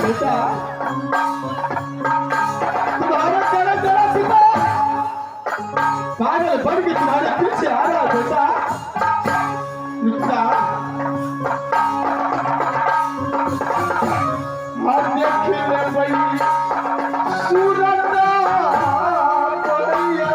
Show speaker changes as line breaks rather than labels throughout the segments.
बेटा तुम्हारा तेरा तेरा पिता पागल बन के तुम्हारे पीछे आ रहा बेटा। पिता हम देखे ले भाई सूरत बलिया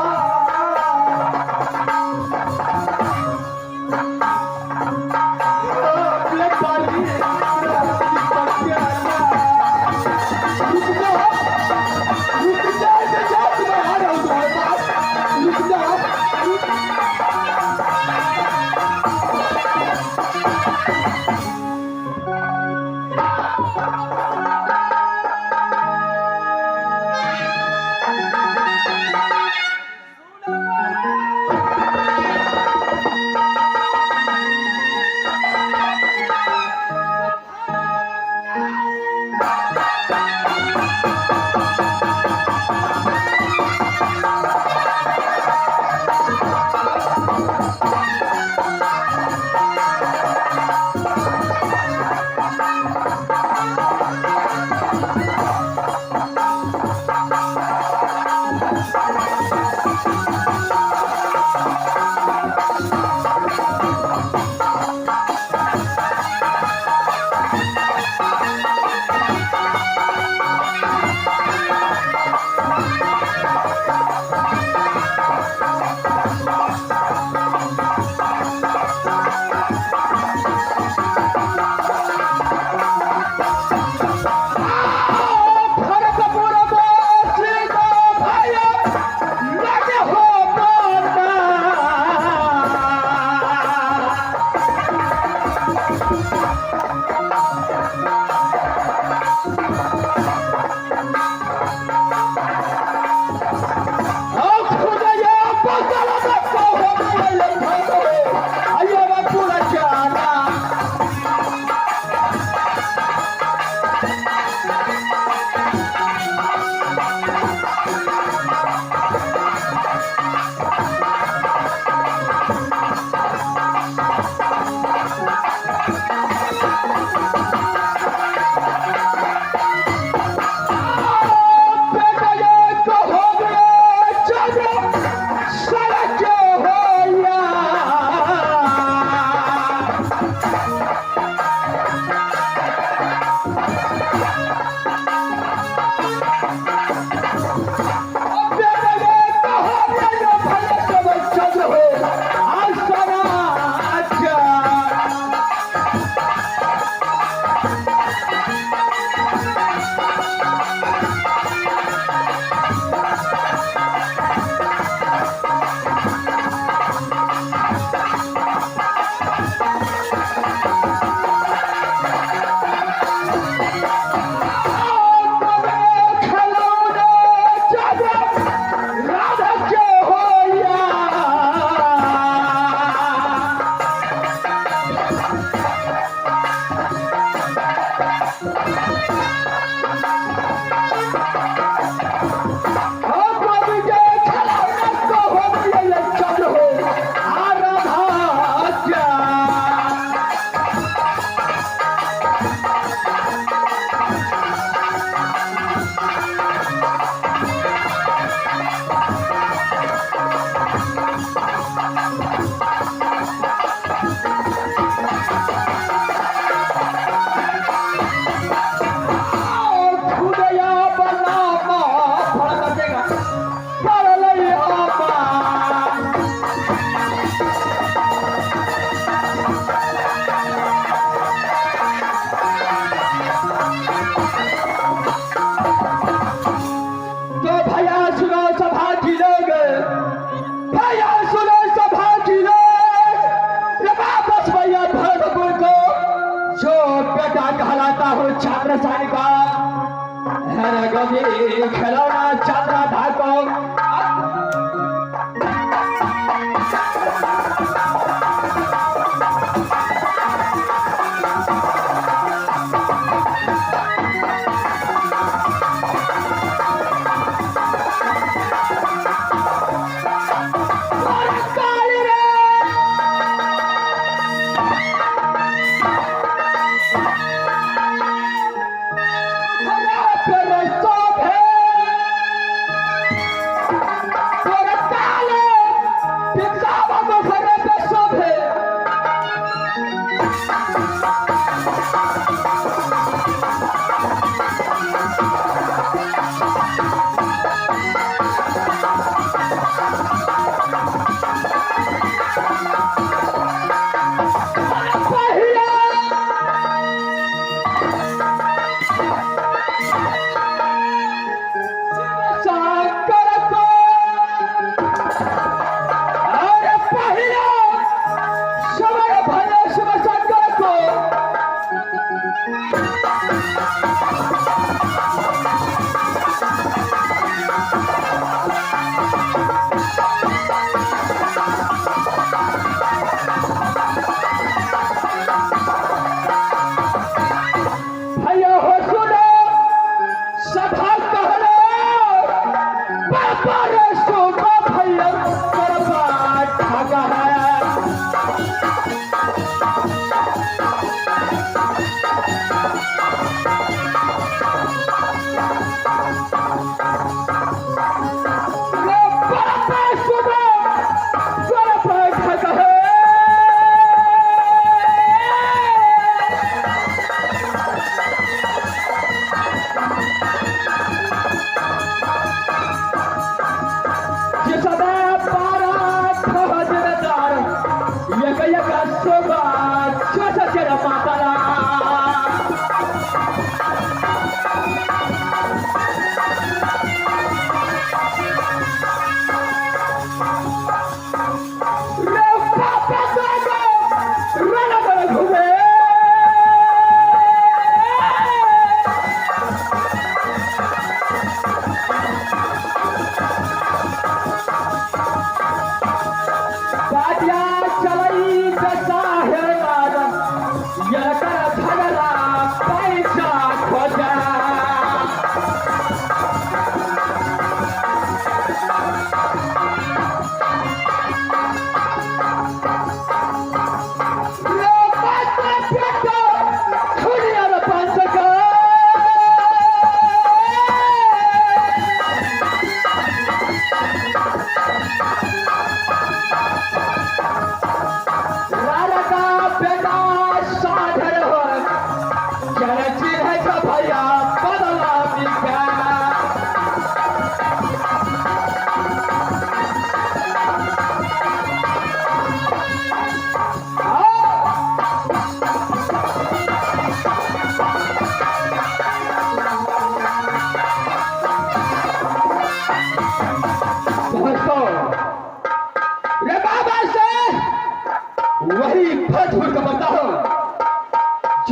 खिलौना चांदा धाको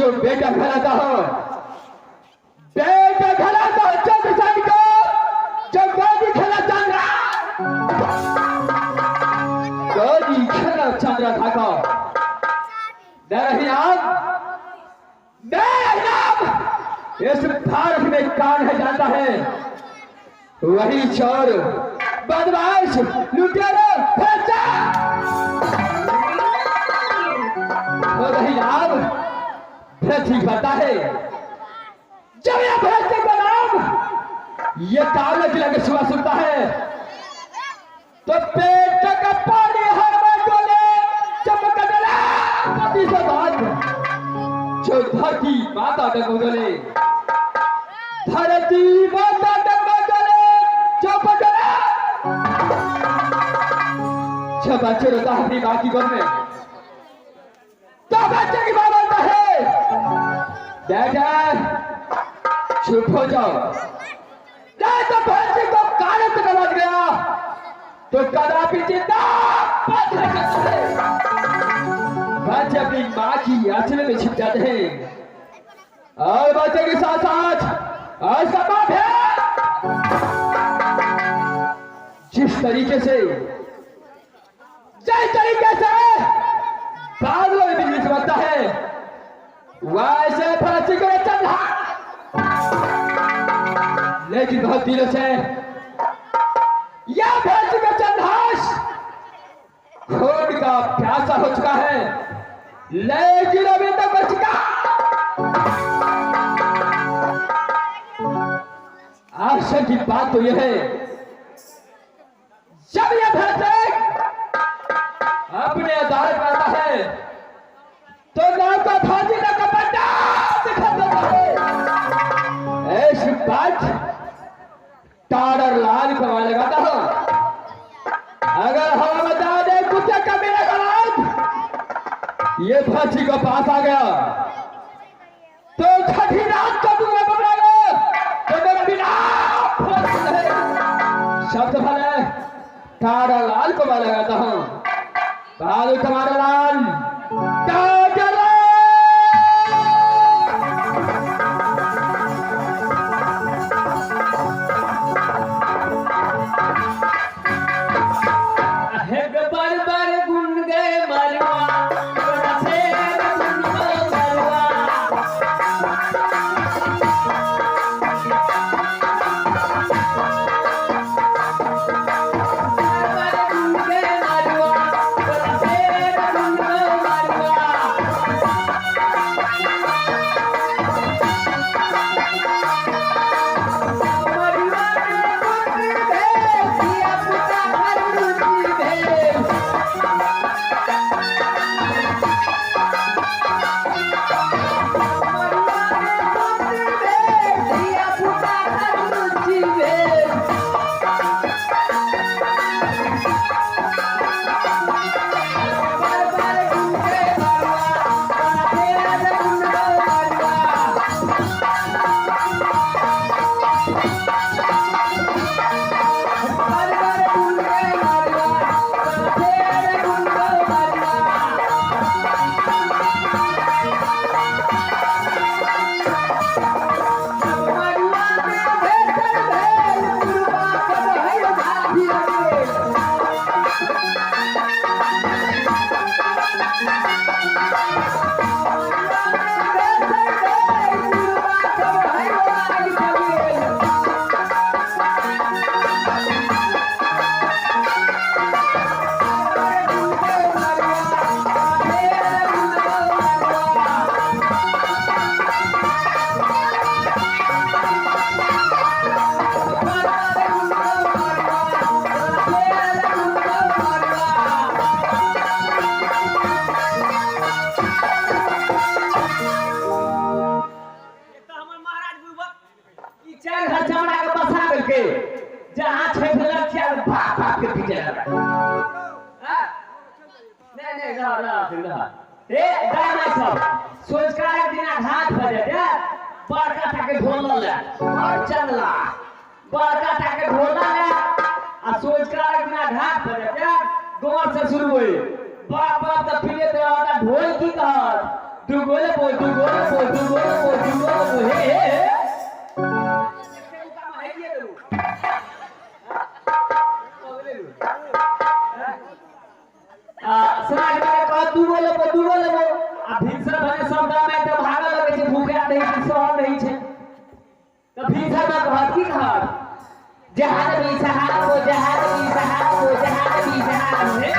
जो बेटा खिलाता हो, बेटा खिलाता हो जो किसान को, जो गोदी खेला चंद्रा, गोदी खेला चंद्रा था को इस भारत में कौन है जानता है? वही चोर, बदमाश, लुटेरा, फंसा। वही नाम पृथ्वी पता है। जब यह पृथ्वी का नाम ये कागज लगे सुबह सुनता है तो पेट का पानी हर में डोले, चमक डला नदी से बात जो धरती माता डगमगले, धरती माता डगमगले जो बदला जब बच्चे रोता है अपनी माँ की गोद में तो बच्चे की माँ बोलता है बेटा चुप हो जाओ, नहीं तो बच्चे को काले तक लग गया तो कदापि जिंदा बच नहीं सकता है। बच्चे अपनी माँ की आंचल में छिप जाते हैं और बच्चे के साथ साथ उसका बाप है। जिस तरीके से बादलों में बिजली चमकता है वैसे पृथ्वी को चल रहा, लेकिन बहुत दिनों से यह पृथ्वी का चंद्रहास खून का प्यासा हो चुका है, लेकिन अभी तक बच चुका। आश्चर्य की बात तो यह है जब यह पृथ्वी अपने अदालत में आता है तो नाम का फांसी का कपड़ा दिखा देता है। ऐसी बात टाडर लाल को लगाता हूं, अगर हम बता दे कुत्ते का मेरा गलाद ये फांसी को पास आ गया तो छठी रात को दूंगा पकड़ागा तो मेरा बिना शब्द भले टाडर लाल को मैं लगाता हूं। बहादुर कमांडर लाल टाडर लाल
बार बार गुन गए मरवा जहाँ छे लड़कियां भाग भाग के पीछे लगा नहीं रे दाना सब सोच कर एक दिन हाथ बजे दे बड़का टाके ढोल ले और चलला बड़का टाके ढोल ले आ सोच कर एक दिन हाथ बजे दे गोर से शुरू हुई बाप बाप तो पीले तो आता ढोल की कहत तू गोले बोल तू गोले बोल तू गोले बोल तू गोले बोल हे समाज में कह तू बोले आ भीषण बने शब्द में तो भागा लगे छे भूखे नहीं छे सह नहीं छे तो भीषण में कहत की कहत जहाज भी सहार को जहाज भी सहार को जहाज भी सहार है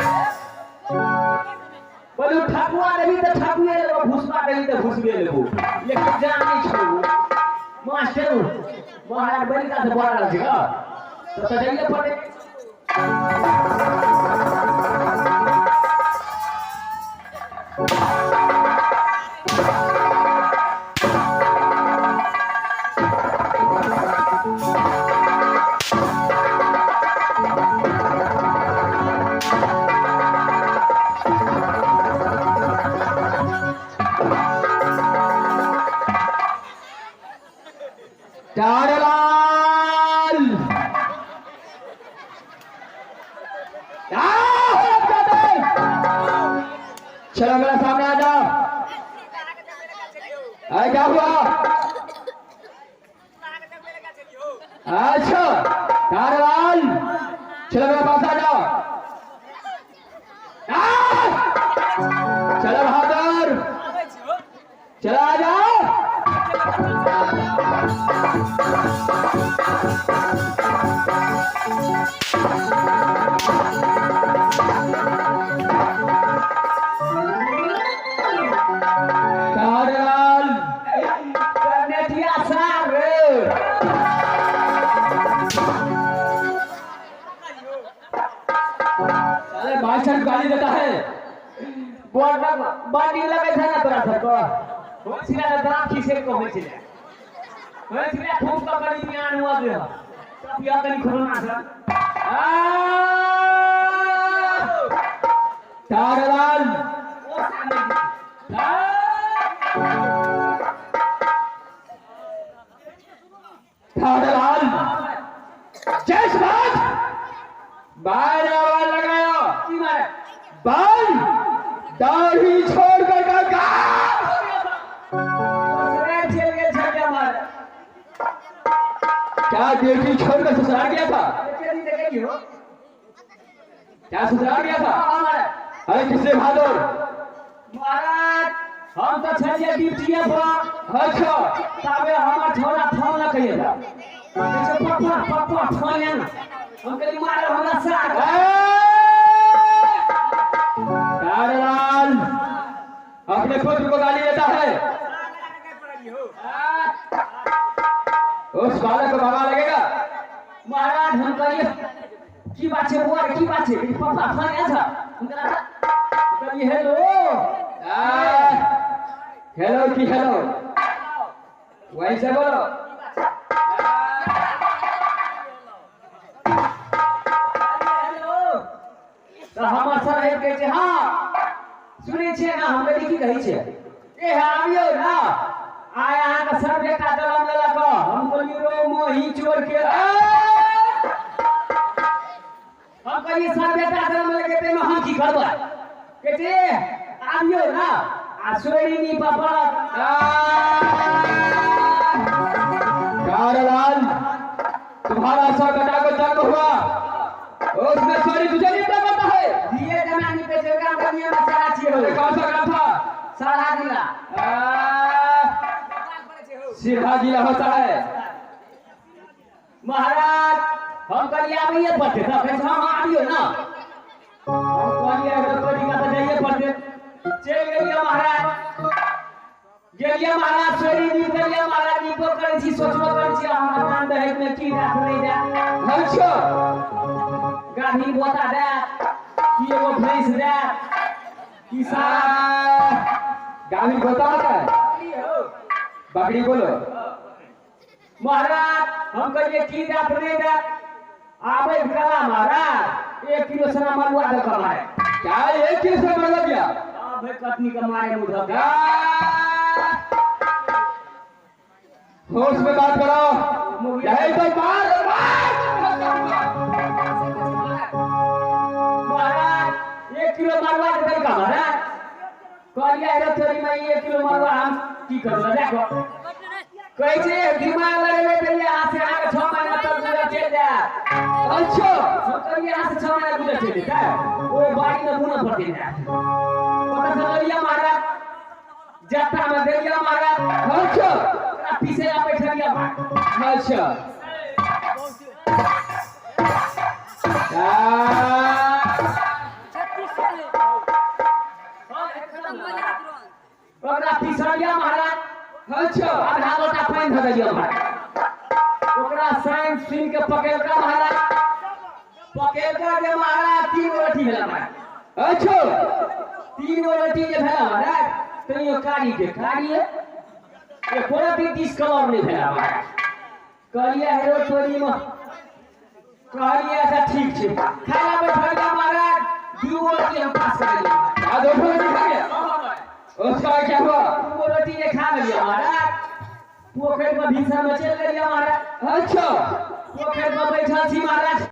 बोलू ठकुआ नहीं तो ठकुए ले घुसवा नहीं तो घुसवे लेबो लेकिन जान नहीं छो मास्टर महाराज बड़ी का से बड़ा जगह तो जाइए पड़े
चारलाल चलो मेरा सामने आ जाओ क्या हुआ अच्छा चारलाल चलो मेरे पास आ जाओ चलो बहादुर चलो आ जाओ मास्टर गाली देता है
बाटी लगे था ना तोरा सबको हो छिला दांत खीसे को हो छिला हो छिला खूब का करी ज्ञान हुआ दे तब या कनी खुलना सर
चारलाल चारलाल जय बात बाहर आवाज लगाओ
की मारे
बाल दाढ़ी छोड़कर का
चल गए छक्का मार
क्या बेटी छोड़कर ससुराल गया था
तेरी देखेगी हो
क्या ससुराल गया था
हमारे
अरे किसने बहादुर
महाराज हम तो छलिए ड्यूटीए पर
अच्छा
तबे हमार छोरा फोन न कइएगा जैसे पापा फोन है ना हम कहीं मारे हमरा साथ
चारलाल अपने पुत्र को गाली देता है उस बालक को भगा लगेगा
महाराज हम कहिए की बात है बुआ की बात है पापा फोन है था हम कहिए हेलो
हेलो की हेलो वैसे बोलो
तो हमार सर है कहै छै हां सुनै छै ना हम की कहै छै ए आबियो ना आय अहाँ का सब बेटा दलम लेला को हम कहलिए रो मोही चोर के हम कहलिए सब बेटा दलम लेके ते में हम की करबै कहै छै आबियो ना आ सोरी नी पापा
चारलाल तुम्हारा सा कटा को जन्म हुआ उसमें सॉरी तुझे नहीं पता है
दिए जमाने पे जगह दुनिया में सारा चीज हो
कौन सा ग्राम था
सारा जिला
सिरहा जिला होता है
महाराज हम करिए आबिए पड़ते तो कहै हम आबियो ना हम करिए अगर तोरी का तो जाइए पड़ते चल गेलिए महाराज गेलिए महाराज सोरी दी गेलिए महाराज नी को करै छी सोचबो करै छी हम मान दे में की रात नहीं जा
अच्छा
गाधी बोता दे कि एगो भैंस दे कि सारा
गावी होता है बकरी बोलो
महाराज हम कहिए की रात नहीं दे आबे कला महाराज 1 किलो सना मलुआ दे कमाए
क्या 1 किलो से मर गया
भाई कटनी का मारे मुझे
होश में बात करो यही तो मार
महाराज 1 किलो मलुआ दे का महाराज कहलिए रे तोरी में 1 किलो मरुआ हम की करब देखो कहै छै दिमाग लगेबे त यहाँ से आगे 6 महीना तक गुजर चल जाए
अच्छा
मतलब यहाँ से 6 महीना गुजर चल जाए वो बाड़ी में बुना पड़ जाए पता चलिए महाराज जत्था में देलिया महाराज
अच्छा
पीछे आ बैठलिया
अच्छा
ओकरा पिसलिया महाराज
अच्छा
आधा लोटा पानी धऽ देलिया महाराज ओकरा साइन सुन के पकड़का महाराज पकड़का जे महाराज 3 रोटी भेला महाराज
अच्छा
3 रोटी जे भेला महाराज तइयो कारी के कारिए ये कोनो भी डिस्कवर नहीं भेला महाराज कहलिए हेरो तोरी में कहलिए अच्छा ठीक छै खाना बैठलिया महाराज 2 रोटी हम पास कर देलिए
आ 2 रोटी खा गया उसका क्या हुआ
2 रोटी ने खा लिया महाराज पोखर में भीसा में चल गया महाराज
अच्छा
पोखर में बैठा छी महाराज